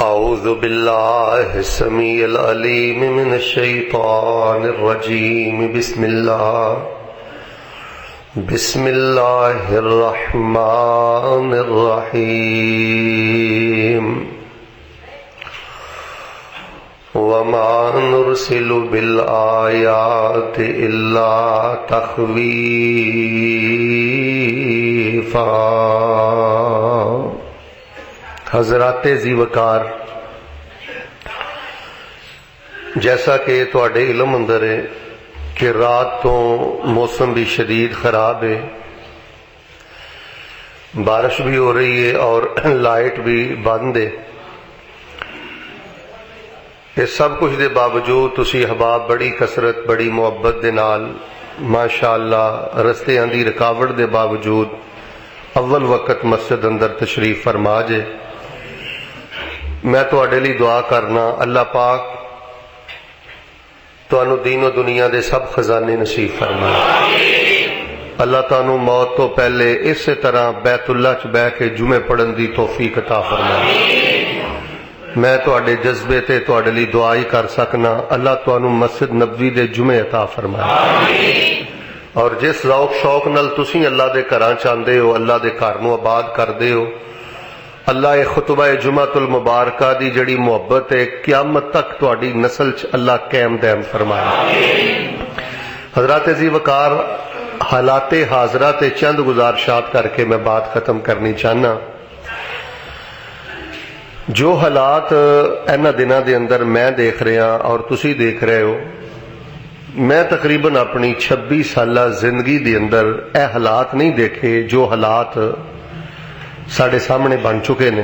اعوذ باللہ السمیع العلیم من الشیطان الرجیم بسم اللہ الرحمن الرحیم وما نرسل بالآیات الا تخویفا۔ حضرات ذی وقار، جیسا کہ تواڈے علم اندر ہے کہ رات تو موسم بھی شدید خراب ہے، بارش بھی ہو رہی ہے اور لائٹ بھی بند ہے۔ اس سب کچھ دے باوجود تسی احباب بڑی کثرت بڑی محبت دے نال ماشاءاللہ رستیاں دی رکاوٹ دے باوجود اول وقت مسجد اندر تشریف فرما جے۔ میں تواڈے لیے دعا کرنا اللہ پاک تانوں دین و دنیا دے سب خزانے نصیب فرمائے۔ اللہ تانوں موت تو پہلے اسی طرح بیت اللہ چ بیٹھ کے جمعے پڑھن دی توفیق عطا فرمائے۔ میں تواڈے جذبے تے تواڈے لیے دعا ہی کر سکنا، اللہ تانوں مسجد نبوی دے جمعے عطا فرمائے۔ اور جس ذوق شوق نال تسی اللہ دے گھراں چاندے ہو، اللہ دے گھر نوں آباد کردے ہو، اللہ یہ خطبہ جمعۃ المبارکہ دی جڑی محبت ہے قیامت تک تواڈی نسل چ اللہ قائم دائم فرمائے۔ حضرات ذی وقار، حالات حاضرہ تے چند گزارشات کر کے میں بات ختم کرنی چاہنا۔ جو حالات اینا دنوں دے اندر میں دیکھ رہا اور تسی دیکھ رہے ہو، میں تقریباً اپنی 26 سالہ زندگی دے اندر اے حالات نہیں دیکھے جو حالات ساڑھے سامنے بن چکے نے۔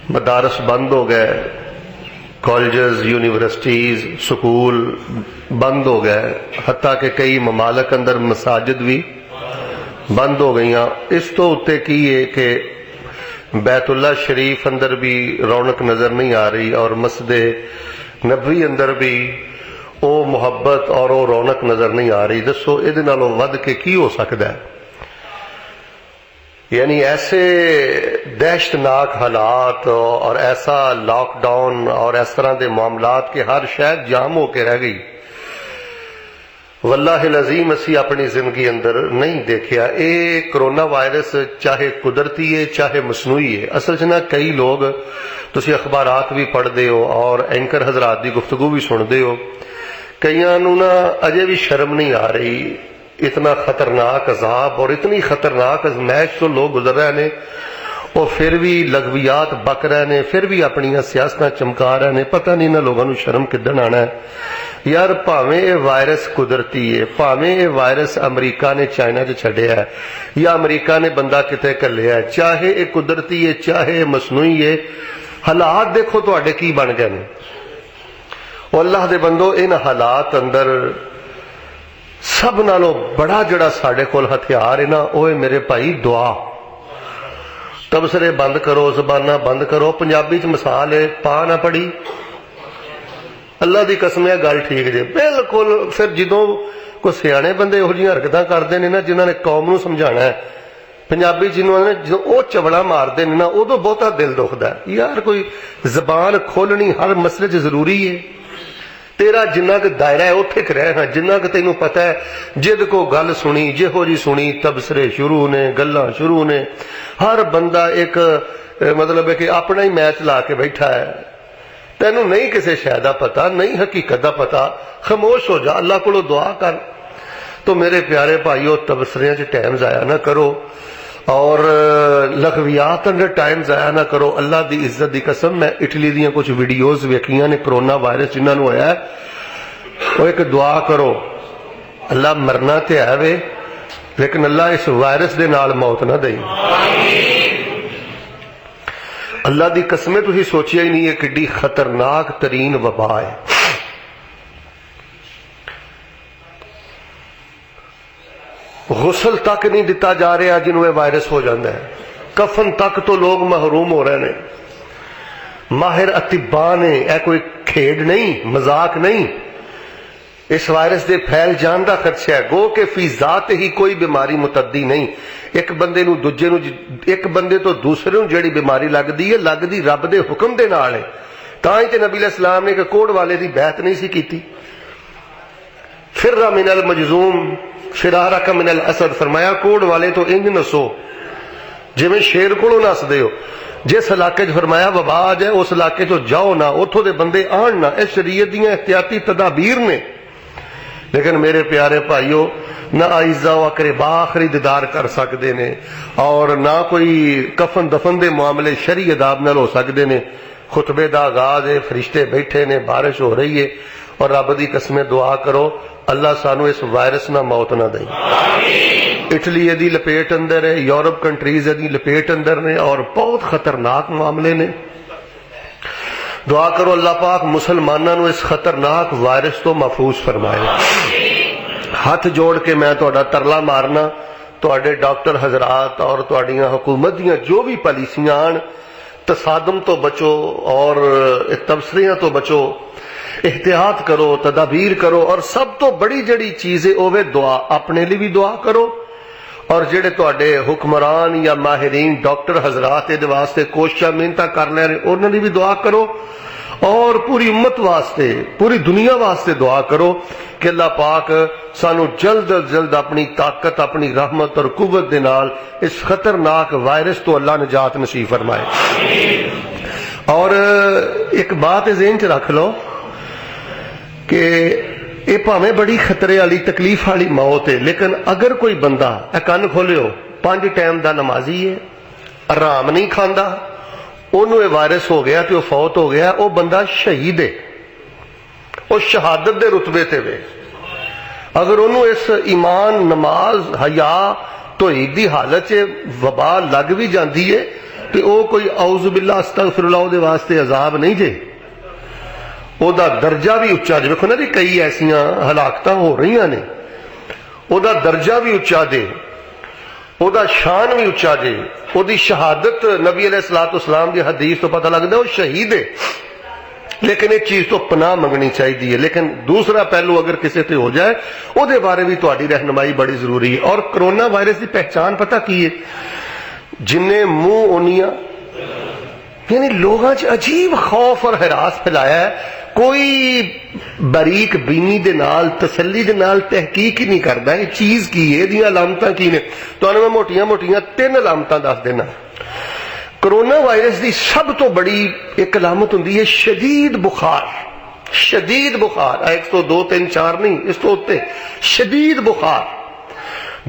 مدارس بند ہو گئے، کالجز یونیورسٹیز سکول بند ہو گئے، حتیٰ کہ کئی ممالک اندر مساجد بھی بند ہو گئیاں۔ اس تو اتے کی ہے کہ بیت اللہ شریف اندر بھی رونق نظر نہیں آ رہی اور مسجد نبوی اندر بھی او محبت اور او رونق نظر نہیں آ رہی۔ دسو ادھے نالوں ود کے کی ہو سکتا ہے؟ یعنی ایسے دہشتناک حالات اور ایسا لاک ڈاؤن اور اس طرح دے معاملات کے ہر شاید جام ہو کے رہ گئی، واللہ العظیم اسی اپنی زندگی اندر نہیں دیکھیا۔ اے کرونا وائرس چاہے قدرتی ہے چاہے مصنوعی ہے، اصل چنا کئی لوگ تسی اخبارات بھی پڑھ دے ہو اور اینکر حضرات دی گفتگو بھی سن دے ہو، کئیاں نوں نا اجے بھی شرم نہیں آ رہی۔ اتنا خطرناک عذاب اور اتنی خطرناک ازمائش تو لوگ گزر رہے ہیں اور پھر بھی لغویات بک رہے ہیں، پھر بھی اپنی سیاستاں چمکا رہے ہیں۔ پتہ نہیں نہ لوگوں شرم کدن آنا ہے یار۔ پاویں یہ وائرس قدرتی ہے، پاویں یہ وائرس امریکہ نے چائنا چ چھڈیا ہے یا امریکہ نے بندہ کتے کلیا ہے، چاہے یہ قدرتی ہے چاہے مصنوعی ہے، حالات دیکھو تواڈے کی بن گئے ہیں۔ اور اللہ دے بندو، ان حالات اندر سب نالوں بڑا جڑا ساڑے کول ہتھیار ہے نا، اوے میرے بھائی دعا۔ تبصرے بند کرو، زبانہ بند کرو۔ پنجابی چ مثال ہے، پا نہ پڑی اللہ دی قسم ہے گل ٹھیک جے بالکل۔ پھر جدوں کوئی سیانے بندے یہو جہاں حرکتاں کردے نے نا جنہاں نے قوم نوں سمجھانا ہے، پنجابی جنہوں نے جدوں او چبڑا ماردے نے نا ادوں بہتا دل دکھدا ہے۔ یار کوئی زبان کھولنی ہر مسئلے چ ضروری ہے۔ تیرا جنہ کہ دائرہ ہے اتھے کرے ہاں، جنہ کہ تینوں پتہ ہے جد کو گل سنی جہو جی سنی تبصرے شروع نے، گلاں شروع نے۔ ہر بندہ ایک مطلب ہے کہ اپنا ہی میچ لا کے بیٹھا ہے، تینوں نہیں کسے شے دا پتہ، نہیں حقیقت دا پتہ، خاموش ہو جا، اللہ کو دعا کر۔ تو میرے پیارے بھائیو، تبصرے چ ٹائم ضائع نہ کرو اور لغویات اندر ٹائم ضائع نہ کرو۔ اللہ دی عزت دی قسم، میں اٹلی دیاں کچھ ویڈیوز ویکھیاں نے کرونا وائرس جنہاں نوں ہویا ہے، وہ ایک دعا کرو اللہ مرنا تے ہے وے لیکن اللہ اس وائرس دے نال موت نہ دئی۔ اللہ دی قسمیں تسی سوچیا ہی نہیں ہے کڈی خطرناک ترین وبا ہے۔ غسل تک نہیں دتا جا رہا جنہوں یہ وائرس ہو جاتا ہے، کفن تک تو لوگ محروم ہو رہے ہیں۔ ماہر اطباء نے، اے کوئی کھیڈ نہیں، مذاق نہیں، اس وائرس دے پھیل جان دا خدشہ ہے. گو کہ فی ذات ہی کوئی بیماری متعدی نہیں. ایک بندے نو دوجے نو ایک بندے تو دوسرے نو جیڑی بیماری لگدی ہے لگدی رب دے حکم دے نال ہے. تاں ہی تے نبی علیہ السلام نے کہ کوڑ والے دی بیعت نہیں سی کیتی. فر من المجذوم فرارک من الاسد. فرمایا کوڑ والے تو انج نسو جویں شیر کولوں نسدے ہو. جس علاقے چ فرمایا وبا آ جائے اس علاقے چ جاؤ نہ, اتھوں دے بندے آن نہ. اس شریعت دیاں احتیاطی تدابیر نے. لیکن میرے پیارے بھائیو, نہ اعزاء و اقربا خریدار کر سکتے نے, اور نہ کوئی کفن دفن دے معاملے شرعی آداب نال ہو سکتے نے. خطبے دا آغاز ہے, فرشتے بیٹھے نے, بارش ہو رہی ہے, اور رب دی قسمیں دعا کرو اللہ سانو اس وائرس نہ موت نہ دے. اٹلی دی لپیٹ اندر ہے, یورپ کنٹریز دی لپیٹ اندر نے, اور بہت خطرناک معاملے نے. دعا کرو اللہ پاک مسلمانوں نو اس خطرناک وائرس تو محفوظ فرمائے. ہاتھ جوڑ کے میں تہاڈا ترلا مارنا, تہاڈے ڈاکٹر حضرات اور تہاڈیاں حکومت دیاں جو بھی پالیسیاں آن, تصادم تو بچو اور تبصریاں تو بچو, احتیاط کرو, تدابیر کرو, اور سب تو بڑی جڑی چیز ہے وہ دعا. اپنے لیے بھی دعا کرو, اور جڑے تہاڈے حکمران یا ماہرین ڈاکٹر حضرات دے واسطے کوششاں محنتاں کر رہے ہیں انہاں دی بھی دعا کرو, اور پوری امت واسطے پوری دنیا واسطے دعا کرو کہ اللہ پاک سانو جلد از جلد اپنی طاقت, اپنی رحمت اور قوت دے نال اس خطرناک وائرس تو اللہ نجات نصیب فرمائے. اور ایک بات ذہن چ رکھ لو کہ یہ پاویں بڑی خطرے والی تکلیف والی موت ہے, لیکن اگر کوئی بندہ کن کھولیو 5 ٹائم دا نمازی ہے, آرام نہیں کھاندا, انہوں یہ وائرس ہو گیا تو وہ فوت ہو گیا, وہ بندہ شہید ہے, وہ شہادت دے رتبے تے وے. اگر انہوں اس ایمان, نماز, حیا, توحید دی حالت چ وبا لگ بھی جاندی ہے تو وہ کوئی اعوذ باللہ استغفر اللہ دے واسطے عذاب نہیں جے, او دا درجہ بھی اچا جے. ویکھو نا جی کئی ایسیاں ہلاکتاں ہو رہی نے, او دا درجہ بھی اچا جے, او دا شان بھی اچا جے, او دی شہادت نبی علیہ الصلوۃ والسلام دی حدیث تو پتہ لگدا ہے وہ شہید ہے. لیکن ایک چیز تو پناہ منگنی چاہیے. لیکن دوسرا پہلو اگر کسی تے ہو جائے او دے بارے بھی تہاڈی رہنمائی بڑی ضروری ہے. اور کرونا وائرس دی پہچان پتہ کی ہے, جنہیں منہ اونیاں, یعنی لوگاں چ عجیب خوف اور ہراس پھیلایا ہے. کوئی باریک بینی دے نال, تسلی دے نال تحقیق ہی نہیں کردا یہ چیز کی ہے, یہ علامتاں کی نے. تانوں میں موٹیاں موٹیاں 3 علامتاں دس دینا. کرونا وائرس دی سب تو بڑی ایک علامت ہوندی ہے شدید بخار. شدید بخار 102 3 4 نہیں, اس تو ہوتے شدید بخار.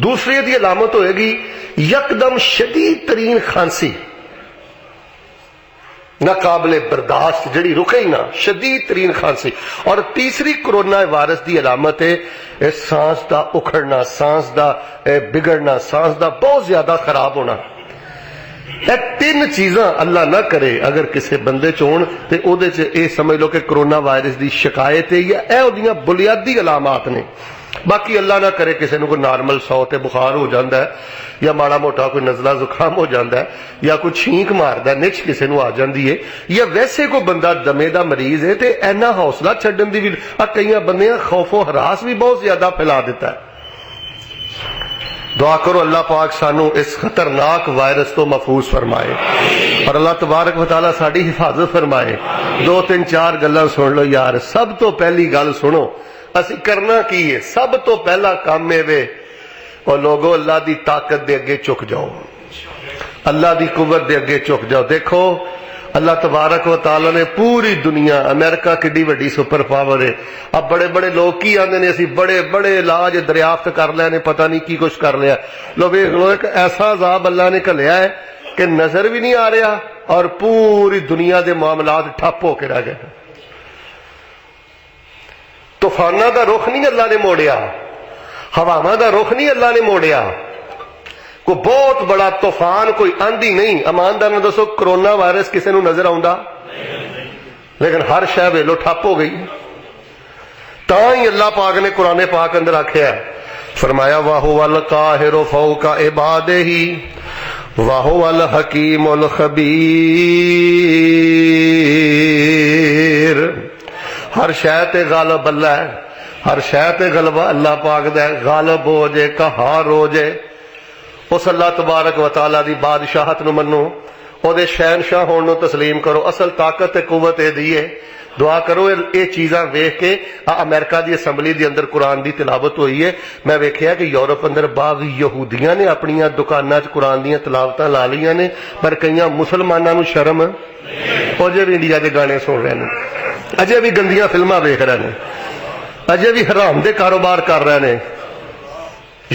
دوسری دی علامت ہوئے گی یکدم شدید ترین کھانسی, نہ قابل برداشت, جڑی رکے ہی نہ, شدید ترین کھانسی. اور تیسری کرونا وائرس دی علامت ہے سانس دا اکھڑنا, سانس دا بگڑنا, سانس دا بہت زیادہ خراب ہونا. یہ 3 چیزاں اللہ نہ کرے اگر کسی بندے چون تے او دے چ اے سمجھ لو کہ کرونا وائرس دی شکایت ہے, یا اے اودیاں بنیادی علامات نے. باقی اللہ نہ کرے کسی نو کوئی نارمل سوتے بخار ہو جاندہ ہے, یا ماڑا موٹا کوئی نزلہ زکام ہو جاندہ ہے, یا کوئی چھینک ماردا ہے, نچ کسی نو آ جاندی ہے, یا ویسے کوئی بندہ دمے دا مریض ہے تے اینا حوصلہ چھڈن دی بھی کئی بندیاں خوف و ہراس بھی بہت زیادہ پھیلا دیتا ہے. دعا کرو اللہ پاک سانو اس خطرناک وائرس تو محفوظ فرمائے, اور اللہ تبارک و تعالیٰ ساڈی حفاظت فرمائے. 2 3 4 گلاں سن لو یار. سب تو پہلی گل سنو, اسی کرنا کی ہے. سب تو پہلا کام ہے وے اور لوگوں اللہ دی طاقت دے اگے چک جاؤ, اللہ دی قوت دے اگے چک جاؤ. دیکھو اللہ تبارک و تعالیٰ نے پوری دنیا, امریکہ کڈی وڈی سپر پاور ہے, اب بڑے بڑے لوگ کی آندے نے اسی بڑے بڑے علاج دریافت کر لیا نے, پتہ نہیں کی کچھ کر لیا. لو ویکھ لو ایک ایسا عذاب اللہ نے گھلیا ہے کہ نظر بھی نہیں آ رہا, اور پوری دنیا دے معاملات ٹھپ ہو کے رہ گئے. طوفاناں دا رخ نہیں اللہ نے موڑیا, ہواواں دا رخ نہیں اللہ نے موڑیا. کوئی بہت بڑا طوفان, کوئی آندھی نہیں. ایماندار نے دسو کرونا وائرس کسی نو نظر آؤندا, لیکن ہر شے ویلو ٹھپ ہو گئی. تاں ہی اللہ پاک نے قرآن پاک اندر آکھیا ہے, فرمایا وَهُوَ الْقَاهِرُ فَوْقَ عِبَادِهِ وَهُوَ الْحَكِيمُ الْخَبِيرُ. ہر شے تے غالب اللہ ہے, ہر شے تے غلبہ اللہ پاک دا ہے، غالب ہو جائے، قہار ہو جائے، اس اللہ تبارک و تعالی دی بادشاہت نو منو، او دے شہنشاہ ہون نو تسلیم کرو. اصل طاقت تے قوت اے دی ہے. دعا کرو اے چیزاں ویکھ کے. امریکہ دی اسمبلی دی اندر قرآن دی تلاوت ہوئی ہے. میں ویکھیا کہ یورپ اندر بعض یہودیاں نے اپنیاں دکاناں چ قرآن دیاں تلاوتاں لا لیاں نے، پر کئیاں مسلماناں نو شرم او جے بھی انڈیا دے گانے سن رہے ہیں، اجے بھی گندیاں فلماں ویکھ رہے ہیں، اجے بھی حرام دے کاروبار کر رہے ہیں.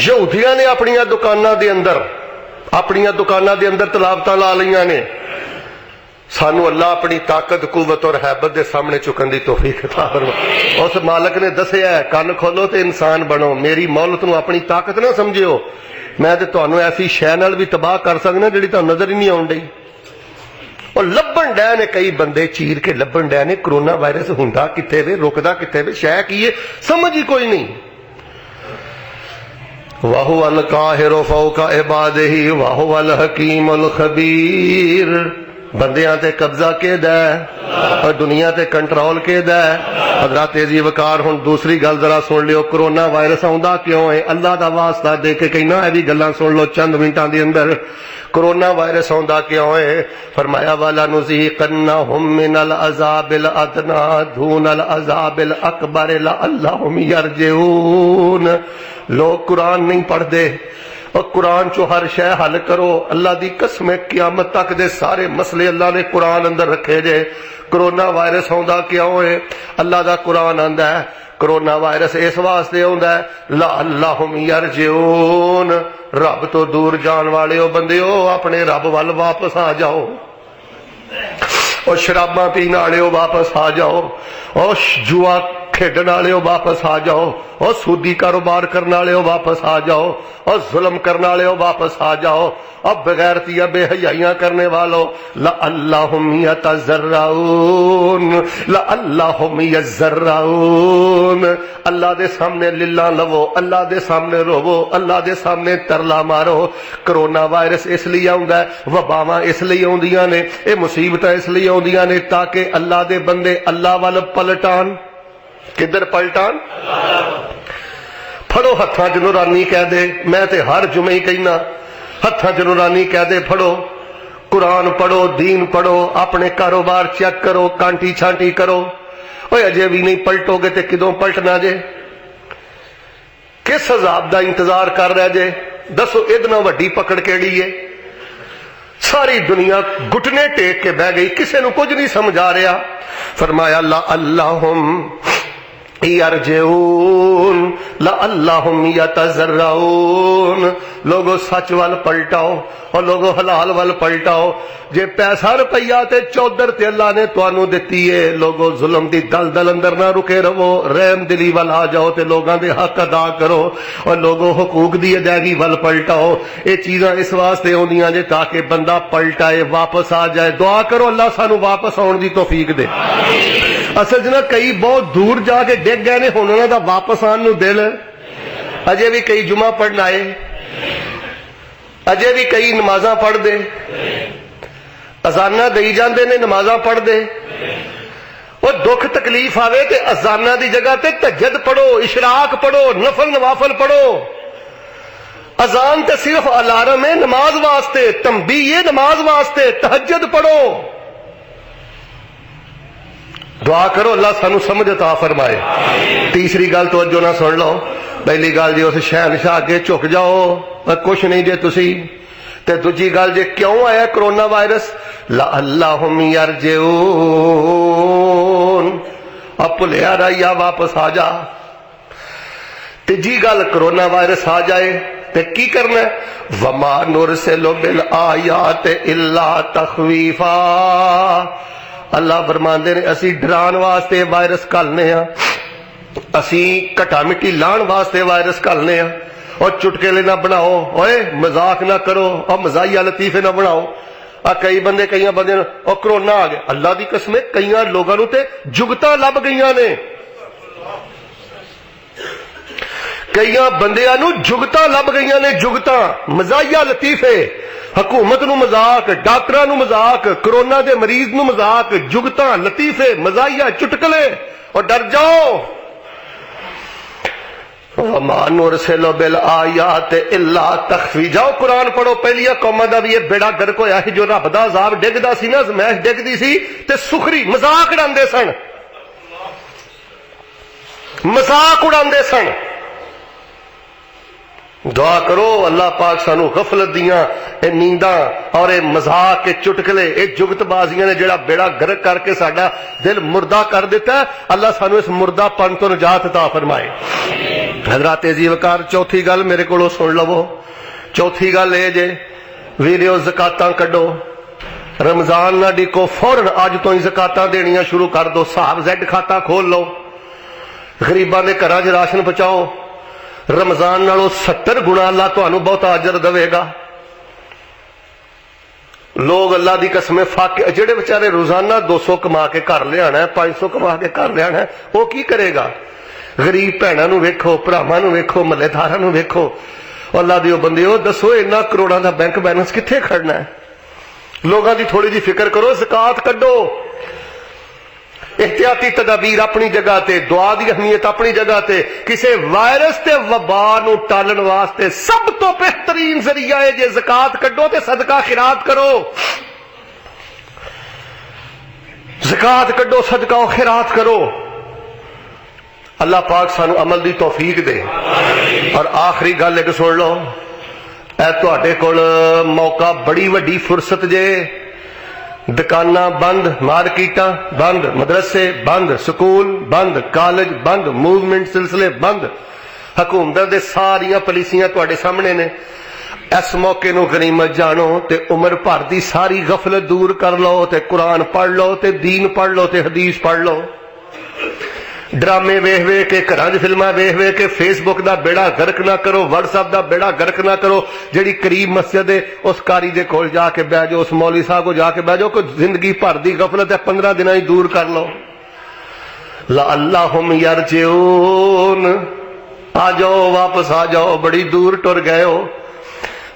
یہودیاں نے اپنیاں دکاناں دے اندر تلاوتاں لا لیاں نے. سانو اللہ اپنی طاقت قوت اور حیبت دے سامنے چکن دی توفیق عطا فرمائے. اس مالک نے دسیا ہے کن کھولو تے انسان بنو، میری مولت نو اپنی طاقت نہ سمجھو، میں تے تانوں ایسی شے نال بھی تباہ کر سکنا جڑی تانوں نظر ہی نہیں آن ڈئی. اور لبن ڈے نے کئی بندے چیر کے لبن ڈے نے کرونا وائرس ہوندا کتے وے، رکدا کتے وے، شے کی ہے سمجھ ہی کوئی نہیں. وَهُوَ الْقَاهِرُ فَوْقَ عِبَادِهِ وَهُوَ الْحَكِيمُ الْخَبِيرُ. بندیاں تے قبضہ کے دے اور دنیا تے کنٹرول کے دے. حضرات عزیز وقار ہن دوسری گل ذرا سن لیو. کرونا وائرس آوندا کیوں ہے؟ اللہ دا واسطہ دے کے کہنا اے بھی گلاں سن لو چند منٹاں دے اندر. کرونا وائرس آوندا کیوں ہے؟ فرمایا والا نذیقنہم من العذاب الادنی دون العذاب الاکبر لعلہم یرجعون. لوگ قرآن نہیں پڑھ دے اور قرآن چو ہر شے حل کرو. اللہ دی قسم ہے قیامت تک دے سارے مسئلے اللہ نے قرآن اندر رکھے جے. کرونا وائرس ہوندا کیوں ہے؟ اللہ دا قرآن آندا ہے کرونا وائرس اس واسطے ہوندا ہے لعلہم یرجعون. رب تو دور جان والے ہو بندیو اپنے رب وال واپس آ جاؤ. اور شراباں پین والے ہو واپس آ جاؤ، اور جوا کھیڈن والے ہو واپس آ جاؤ، اور سودی کاروبار کرنے والے ہو واپس آ جاؤ، اور ظلم کرنے والے ہو واپس آ جاؤ، اور بغیرتیاں بے حیائیاں کرنے والوں لعلہم یتضرعون لعلہم یضرعون. اللہ دے سامنے للہ لو، اللہ دے سامنے روو، اللہ دے سامنے ترلا مارو. کرونا وائرس اس لیے آندا ہے، وباواں اس لیے آندیاں نے، اے مصیبتاں اس لیے آندیاں نے تاکہ اللہ دے بندے اللہ وال پلٹان. کدھر پلٹان؟ پھڑو ہتھاں چ نورانی کہہ دے. میں تے ہر جمعے کہنا ہتھاں چ نورانی کہہ دے. پڑھو قرآن، پڑھو دین، پڑھو اپنے کاروبار چیک کرو، کانٹی چھانٹی کرو. اوے اجے بھی نہیں پلٹو گے تے کدوں پلٹنا جے؟ کس عذاب دا انتظار کر رہے جے؟ دسو ادنا وڈی پکڑ کیڑی ہے؟ ساری دنیا گھٹنے ٹیک کے بہ گئی، کسے نو کچھ نہیں سمجھ آ رہا. فرمایا لعلہم یرجعون لعلہم یتضرعون. لوگو سچ وال پلٹاؤ اور لوگو حلال وال پلٹاؤ. جے پیسہ روپیہ تے چودر تے اللہ نے توانو دتی ہے، لوگو ظلم دی دلدل اندر نہ رکے رہو، رحم دلی وال آ جاؤ تے لوگاں دے حق ادا کرو، اور لوگو حقوق دی ادائیگی وال پلٹاؤ. اے چیزاں اس واسطے ہوندیاں جے تاکہ بندہ پلٹائے، واپس آ جائے. دعا کرو اللہ سانو واپس آن دی توفیق دے. اصل جنا کئی بہت دور جا کے ڈگ گئے نے، ہن انہاں دا واپس آن نو دل. اجے بھی کئی جمعہ پڑھن آئے، اجے بھی کئی نمازاں پڑھ دے، اذاناں دئی جاندے نے، نمازاں پڑھ دے. اور دکھ تکلیف آوے تے اذاناں دی جگہ تے تہجد پڑھو، اشراق پڑھو، نفل نوافل پڑھو. اذان تے صرف الارم ہے نماز واسطے، تنبیہ نماز واسطے. تہجد پڑھو. دعا کرو اللہ سانو سمجھ عطا فرمائے. تیسری گل توجہ نہ سن لو. پہلی گل جی اس شہنشاہ اگے جھک جاؤ، کچھ نہیں جے تسی. تے دوجی گل جے کیوں آیا کرونا وائرس؟ لعلہم یرجعون. اب بھلیا رہیا واپس آ جا. تیجی گل کرونا وائرس آ جائے تے کی کرنا ہے؟ وما نرسل بالآیات الا تخویفا. اللہ فرماندے نے اسی ڈران واسطے وائرس گھلنے ہاں، اسی کٹا مٹی لان واسطے وائرس گھلنے ہاں. اور چٹکلے نہ بناؤ، اوئے مذاق نہ کرو، اور مزاحیہ لطیفے نہ بناؤ. کئی بندے کئی بندے اور کرونا آ گیا. اللہ دی قسم کئی لوگوں نو تے جگتاں لب گئیاں نے، کئی بندیاں نو جگتاں لب گئیاں نے. جگتاں مزاحیہ لطیفے، حکومت نو مذاق، ڈاکٹراں نو مذاق، کرونا دے مریض نو مذاق، جگتاں لطیفے، مزاحیہ چٹکلے. اور ڈر جاؤ، وما نرسل بالآیات الا تخفی. جاؤ قرآن پڑھو. پہلیاں قوماں دا بھی یہ بیڑا گرک ہویا ہے جو رب دا عذاب ڈگدا سی نا، زمائش ڈگدی سی تے سخری مذاق اڑاندے سن، مذاق اڑاندے سن. دعا کرو اللہ پاک سانو غفلت دیاں اے نینداں اور اے مذاق کے چٹکلے اے جگت بازیاں نے جڑا بیڑا گرک کر کے ساڈا دل مردہ کر دیتا ہے، اللہ سانو اس مردہ پن تو نجات عطا فرمائے. حضرات عزیز وقار چوتھی گل میرے کولوں سن لو. چوتھی گل اے جے ویریو زکاتاں کڈو. رمضان نہ ڈیکو، فوراً اج تو ہی زکاتاں دینیاں شروع کر دو. صاحب زیڈ کھاتا کھول لو، غریباں دے گھراں 'چ راشن پہنچاؤ. رمضان نالوں 70 گنا اللہ تانوں بہت اجر دے گا. لوگ اللہ دی قسم فاقے جڑے بیچارے روزانہ 200 کما کے گھر لے آنا ہے، 500 کما کے گھر لے آنا ہے، وہ کی کرے گا؟ غریب بھیناں نوں ویکھو، بھراواں نوں ویکھو، محلے داراں نوں ویکھو. اللہ دیو بندیو دسو انہاں کروڑاں دا بینک بیلنس کتھے کھڑنا ہے؟ لوگاں دی تھوڑی جی فکر کرو، زکات کڈو. احتیاطی تدابیر اپنی جگہ تے، دعا دی اہمیت اپنی جگہ تے. کسے وائرس تے وبا نو ٹالن واسطے سب تو بہترین ذریعہ ہے جے زکات کڈو تے صدقہ خیرات کرو. زکات کڈو، صدقہ و خیرات کرو. اللہ پاک سانو عمل دی توفیق دے. اور آخری گل ایک سن لو، اے تواڈے کول موقع بڑی وڈی فرصت جے. دکاناں بند، مارکیٹاں بند، مدرسے بند، سکول بند، کالج بند، موومنٹ سلسلے بند. حکومت دے ساریاں پالیسیاں تواڈے سامنے نے. اس موقع نو غنیمت جانو تے عمر بھر دی ساری غفلت دور کر لو تے قرآن پڑھ لو تے دین پڑھ لو تے حدیث پڑھ لو. ڈرامے ویکھ ویکھ کے، گھراں وچ فلماں ویکھ ویکھ کے فیس بک دا بیڑا غرق نہ کرو، واٹس ایپ دا بیڑا غرق نہ کرو. جڑی قریب مسجد ہے اس قاری دے کول جا کے بیٹھ جاؤ، اس مولوی صاحب کو جا کے بیٹھ جاؤ. کوئی زندگی بھر دی غفلت ہے 15 دناں ہی دور کر لو. لعلہم یرجعون. آ جاؤ، واپس آ جاؤ. بڑی دور ٹر گئے ہو.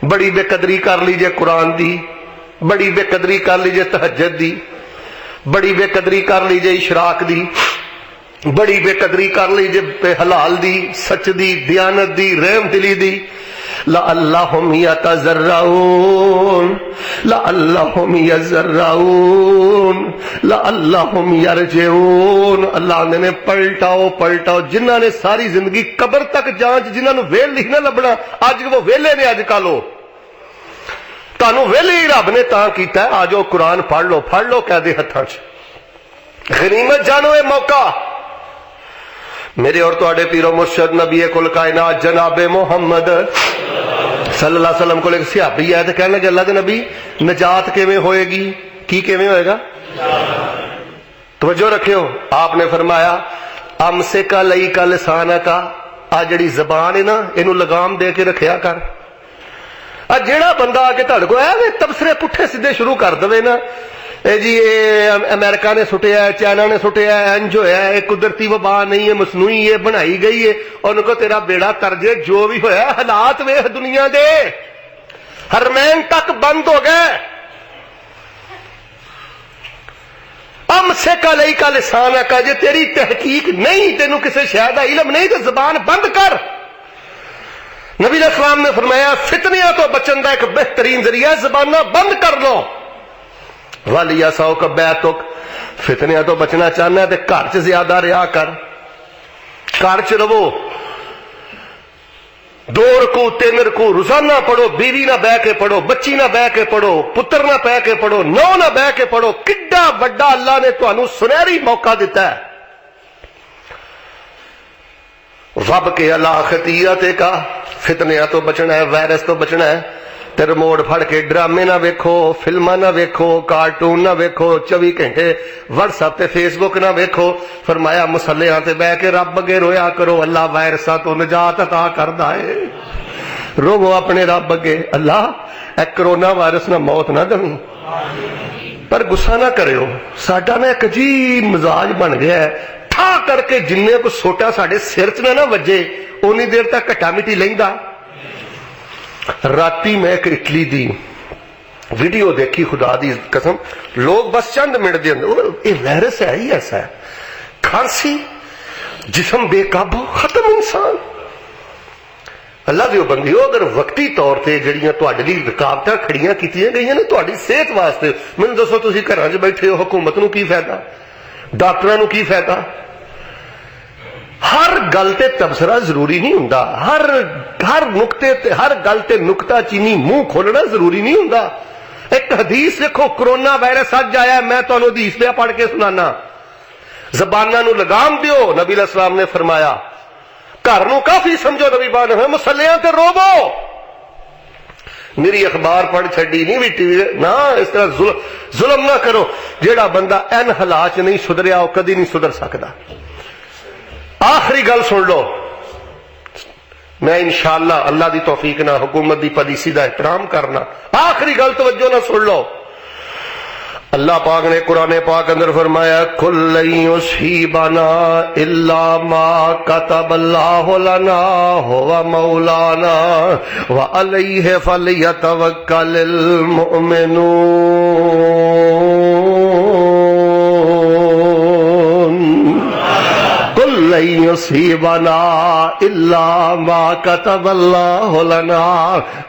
بڑی بے قدری کر لیجئے قرآن دی، بڑی بے قدری کر لیجئے تہجد دی، بڑی بے قدری کر لیجئے اشراق دی، بڑی بے قدری کر لیجئے پہ حلال دی، سچ دی، دیانت دی، رحم دلی دی. لعلہم یتضرعون، لعلہم یضرعون، لعلہم یرجعون. اللہ نے پلٹاؤ پلٹاؤ. جنہاں نے ساری زندگی قبر تک جانچ، جنہاں نے ویل نہیں نہ لبنا، اج وہ ویلے نے. اج کل وہ تانوں ویلے ہی رب نے تاں کیتا ہے. آ جاؤ قرآن پڑھ لو، پڑھ لو قیدے ہتھاں 'چ. غنیمت جانو اے موقع. میرے اور تواڈے پیرو مرشد نبی کل کائنات جناب محمد صلی اللہ علیہ وسلم کو ایک صحابی آئے تو کہنے لگے اللہ کے نبی نجات کیویں ہوئے گی؟ کی کیویں ہوئے گا؟ توجہ رکھیو. آپ نے فرمایا امسک علیک لسانک. آ جڑی زبان ہے نا اینو لگام دے کے رکھیا کر. آ جیڑا بندہ آ کے تہاڈے کول ایویں تبصرے پٹھے سیدھے شروع کر دے نا، اے جی اے امریکہ نے سٹیا ہے، چائنا نے سٹیا ہے، انج ہویا ہے، قدرتی وبا نہیں ہے، مصنوعی ہے، بنائی گئی ہے، ان کو تیرا بیڑا ترجے. جو بھی ہویا حالات ویکھ دنیا دے. حرمین تک بند ہو گئے. امسک علیک لسانک. جے تیری تحقیق نہیں، تینوں کسی شے دا علم نہیں تو زبان بند کر. نبی علیہ السلام نے فرمایا فتنیاں تو بچن دا ایک بہترین ذریعہ زباناں بند کر لو. وَلْيَسَعُكَ بَيْتُكَ. فتنیاں تو بچنا چاہنا ہے تے گھر 'چ زیادہ رہا کر. گھر 'چ رہو. 2 رکوع 3 رکوع روزانہ پڑھو. بیوی نہ بہ کے پڑھو، بچی نہ بہ کے پڑھو، پتر نہ بہ کے پڑھو، نو نہ بہ کے پڑھو. کڈا بڑا اللہ نے تانوں سنہری موقع دیتا ہے. رب کے اللہ خطیئت کا. فتنیاں تو بچنا ہے، وائرس تو بچنا ہے. تے ریموٹ پھڑ کے ڈرامے نہ ویکھو، فلماں نہ ویکھو، کارٹون نہ ویکھو، 24 گھنٹے واٹس ایپ تے فیس بک نہ ویکھو. فرمایا مصلیاں تے بیٹھ کے رب اگے رویا کرو. اللہ وائرساں تو نجات عطا کردا ہے. رو اپنے رب اگے، اللہ اے کرونا وائرس نہ موت نہ دیں. پر غصہ نہ کریو. ساڈا نا ایک عجیب مزاج بن گیا ہے. ٹھا کر کے جننے کو سوٹا ساڈے سر 'چ نہ وجے اونی دیر تک کٹا مٹی لیندا. راتی میں ایک اٹلی دی ویڈیو دیکھی، خدا دی قسم، لوگ بس چند منٹ دے اندر یہ وائرس ہے ہی ایسا ہے. کھانسی، جسم بے قابو، ختم انسان. اللہ دیو بندیو اگر وقتی طور تے جڑیاں تواڈے لئی رکاوٹاں کھڑیاں کیتیاں گئیاں نے تواڈی صحت واسطے، مینوں دسو تسی گھراں 'چ بیٹھے ہو، حکومت نو کی فائدہ، ڈاکٹراں نو کی فائدہ؟ ہر گل تے تبصرہ ضروری نہیں ہوندا، ہر نقطے تے ہر گل تے نقطہ چینی منہ کھولنا ضروری نہیں ہوندا۔ ایک حدیث دیکھو، کرونا وائرس اج آیا، میں تانوں حدیث پہ پڑھ کے سنانا۔ زباناں نو لگام دیو، نبی علیہ السلام نے فرمایا، گھر نو کافی سمجھو، نبی پاک نے مسلیاں تے روبو، میری اخبار پڑھ چھڈی نہیں بھی ٹی وی نہ، اس طرح ظلم نہ کرو۔ جیڑا بندہ این حالات نہیں سدھریا وہ کدی نہیں سدھر سکتا۔ آخری گل سن لو، میں انشاءاللہ اللہ دی توفیق نہ حکومت دی پالیسی دا احترام کرنا، آخری گل توجہ نہ سن لو۔ اللہ پاک نے قرآن پاک اندر فرمایا، کل لن یصیبنا الا ما کتب اللہ لنا هو مولانا وعلیہ فلیتوکل المؤمنون۔ کل لن یصیبنا الا ما کتب اللہ لنا،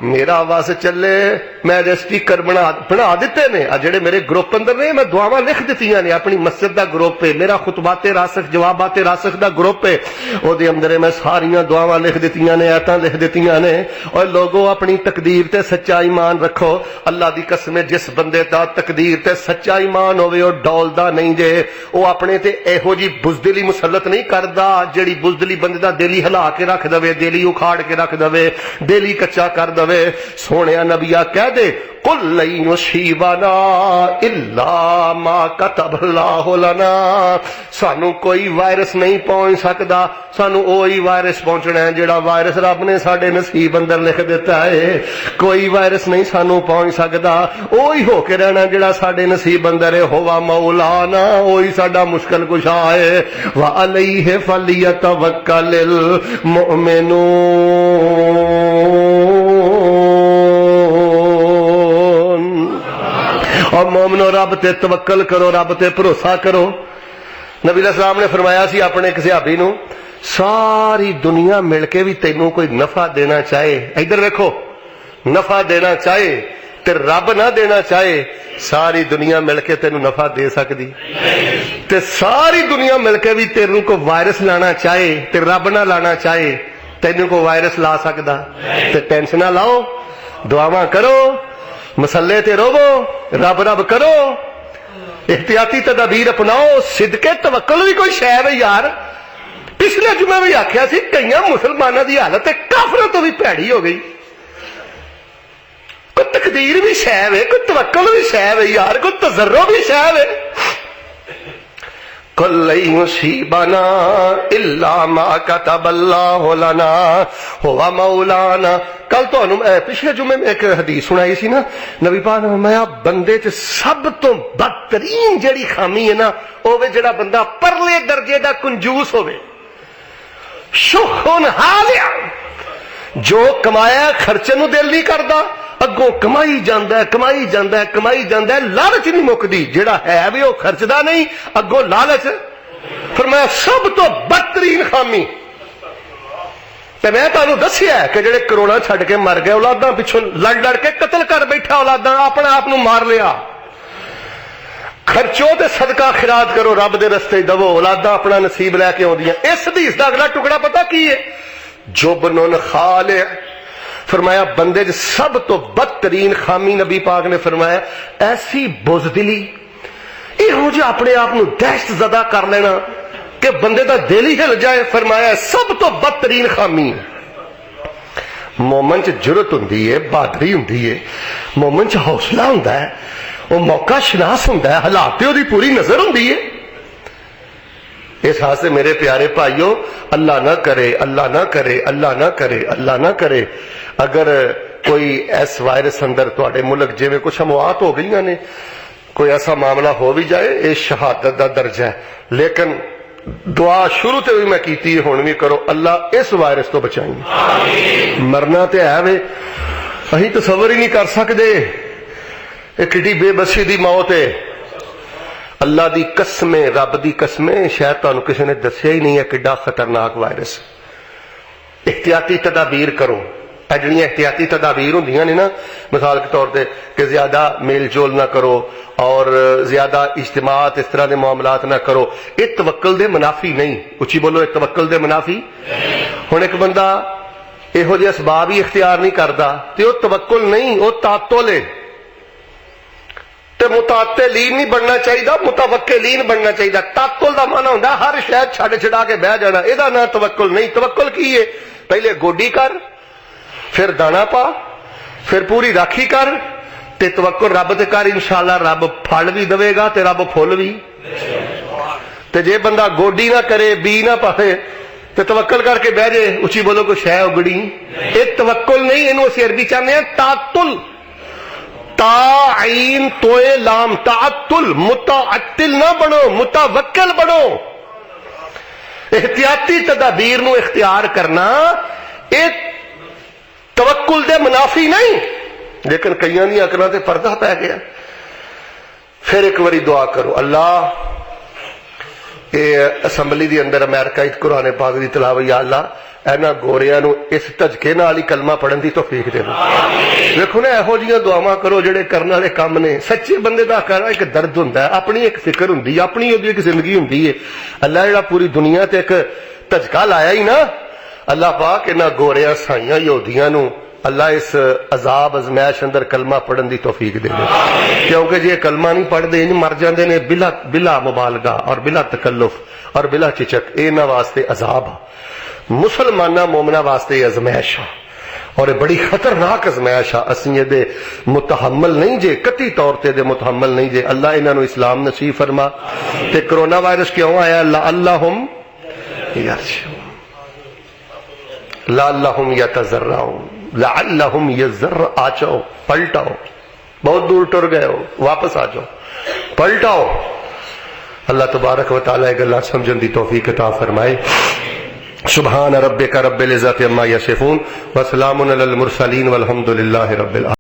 میرا واس چلے، میں سپیکر بنا دیتے نے، جڑے میرے گروپ اندر نے، میں دعاواں لکھ دیتیاں نے، اپنی مسجد دا گروپ ہے، میرا خطبات راسخ جوابات راسخ دا گروپ ہے، او دے اندر میں ساریاں دعاواں لکھ دیتیاں نے، آیتاں لکھ دیتیاں نے۔ اور لوگوں اپنی تقدیر تے سچا ایمان رکھو، اللہ دی قسم ہے، جس بندے دا تقدیر تے سچا ایمان ہوے او ڈولدا نہیں جے، او اپنے تے ایہو جی بزدلی مسلط نہیں کردا جڑی بزدلی بندے دا دل ہی ہلا کے رکھ دے، دل ہی اکھاڑ کے رکھ دے، دل ہی کچا کر دے۔ سونیا نبیا کہہ دے، قل لن یصیبنا الا ما کتب اللہ لنا، سانو کوئی وائرس نہیں پہنچ سکدا، سانو وہی وائرس پہنچنا ہے جڑا وائرس رب نے ساڈے نصیب اندر لکھ دیتا ہے۔ کوئی وائرس نہیں سانو پہنچ سکدا، وہی ہو کے رہنا جڑا ساڈے نصیب اندر ہے، ہوا مولانا، وہی ساڈا مشکل کشا ہے، وعلیہ فلیتوکل المؤمنون۔ اور مومنو رب تے توکل کرو، رب تے بھروسہ کرو۔ نبی علیہ السلام نے فرمایا سی اپنے ایک صحابی نو، ساری دنیا مل کے بھی تینوں کوئی نفع دینا چاہے، ادھر دیکھو، نفع دینا چاہے تے رب نہ دینا چاہے، ساری دنیا مل کے تینوں نفع دے سکتی، تے ساری دنیا مل کے بھی تینوں کو وائرس لانا چاہے تے رب نہ لانا چاہے، تینوں کو وائرس لا سکتا۔ تے ٹینشن نہ لاؤ، دعاواں کرو، مسلے تے روو، رب رب کرو، احتیاطی تدابیر اپناؤ۔ صدقے توکل بھی کوئی شے ہے یار۔ پچھلے جمعے بھی آخیا سی، کئی مسلمانوں کی حالت کافروں تو بھی پیڑی ہو گئی۔ کوئی تقدیر بھی شے ہے، کوئی توکل بھی شے ہے یار، کوئی تضرع بھی شے ہے۔ کل لن یصیبنا الا ما کتب اللہ لنا هو مولانا۔ کل تو پچھلے جمعے میں ایک حدیث سنائی سی نا، نبی پاک نے فرمایا بندے چ سب تو بدترین جڑی خامی ہے نا، وہ جڑا بندہ پرلے درجے دا کنجوس ہوے، شخن حالیہ، جو کمایا خرچے نو دل نہیں کردا، اگوں کمائی جاندا ہے، کمائی جاندا ہے، کمائی جاندا ہے، لالچ نہیں مکدی، جڑا ہے بھی وہ خرچدا نہیں، اگوں لالچ۔ فرمایا سب تو بدترین خامی تے میں تانوں دسیا ہے کہ جڑے کروڑا چھڈ کے مر گئے، اولاداں پچھوں لڑ لڑ کے قتل کر بیٹھا، اولاداں اپنے آپ نو مار لیا۔ خرچو تے صدقہ خیرات کرو، رب دے رستے دو، اولاداں اپنا نصیب لے کے آندیاں۔ اس حدیث دا اگلا ٹکڑا پتہ کی ہے؟ جبن خالع۔ فرمایا بندے جو سب تو بدترین خامی نبی پاک نے فرمایا ایسی بزدلی، یہو جہ اپنے آپ نو دہشت زدہ کر لینا کہ بندے دا دل ہی ہل جائے۔ فرمایا سب تو بدترین خامی۔ مومن چ جرت ہوندی ہے، بہادری ہوندی ہے، مومن چ حوصلہ ہوندا ہے، وہ موقع شناس ہوندا ہے، حالات تے دی پوری نظر ہوندی ہے۔ اس حال سے میرے پیارے بھائیو، اللہ نہ کرے، اللہ نہ کرے، اللہ نہ کرے، اللہ نہ کرے، اگر کوئی ایس وائرس اندر تواڈے ملک جویں کچھ اموات ہو گئی نے، کوئی ایسا معاملہ ہو بھی جائے، یہ شہادت دا درجہ ہے، لیکن دعا شروع تے بھی میں کیتی ہے، ہن بھی کرو، اللہ اس وائرس تو بچائیں۔ مرنا تے ہے وے، اہیں تصور ہی نہیں کر سکدے، ایک کڈی بے بسی دی موت ہے۔ اللہ دی قسمیں، رب دی قسمیں، شاید تانوں کسی نے دسیا ہی نہیں ہے کڈا خطرناک وائرس۔ احتیاطی تدابیر کرو. جہاں احتیاطی تدابیر ہوندیاں نے نا، مثال کے طور پہ کہ زیادہ میل جول نہ کرو اور زیادہ اجتماعات اس طرح دے معاملات نہ کرو، یہ توکل دے منافی نہیں. اچھی بولو، یہ توکل دے منافی. ہن ایک بندہ یہو جہے اسباب ہی اختیار نہیں کرتا تو وہ توکل نہیں، وہ تعطل ہے. تے متعطلین نہیں بننا چاہیے، متوکلین بننا چاہیے. تعطل دا معنی ہوندا ہر شے چھڈ چھڈا کے بہ جانا، یہ نام توکل نہیں. توکل کی ہے؟ پہلے گوڈی کر، پھر دانا پا، پھر پوری راکھی کر تے توکل رب تے کر. انشاءاللہ رب پھل بھی دے گا تے رب پھل بھی. تے جے بندہ گوڈی نہ کرے، بی نہ پاوے تے توکل کر کے بہ جائے، اچھی بولو کوئی شے اگڑی، یہ توکل نہیں. اینو اسی عربی چاہتے ہیں تعطل. تا عین توئے لام، تعطل. متعطل نہ بنو، متوکل بنو. احتیاطی تدابیر نو اختیار کرنا ایک توکل دے منافی نہیں. لیکن کئیاں دی اکلاں تے پردہ پی گیا. پھر ایک باری دعا کرو، اللہ یہ اسمبلی دی اندر امریکہ قرآن پاک دی تلاوت، یا اللہ اینا گوریاں نو اس دھجکے نال ہی کلمہ پڑھن دی توفیق دے دو. دیکھو نا، یہو جیاں دعاواں کرو جڑے کرن والے کام نے. سچے بندے دا کہنا ایک درد ہوندا ہے، اپنی ایک فکر ہوندی ہے، اپنی ایک زندگی ہوندی ہے. اللہ جڑا پوری دنیا تے ایک دھجکا لایا ہی نا، اللہ پاک انہاں گوریاں سائیاں یہودیاں نو اللہ اس عذاب ازمائش اندر کلمہ پڑھن دی توفیق دے دے. کیونکہ جی کلمہ نہیں پڑھ دے مر جاندے نے بلا مبالغہ اور بلا تکلف اور بلا چچک. انہاں واسطے عذاب، مسلمانہ مومنہ واسطے ازمائش اور بڑی خطرناک ازمائش. اسی یہ دے متحمل نہیں جے، قطعی طور تے دے متحمل نہیں جے. اللہ انہاں نو اسلام نصیب فرما. تے کرونا وائرس کیوں آیا؟ لعلہم یرجعون، لعلہم یتضرعون، لعلہم یضرع. آ جاؤ، پلٹاؤ. بہت دور ٹر گئے ہو، واپس آ جاؤ، پلٹاؤ. اللہ تبارک و تعالی گلاں سمجھن دی توفیق عطا فرمائے. سبحان ربک رب العزت عما یصفون وسلام علی المرسلین والحمد للہ رب العالمین.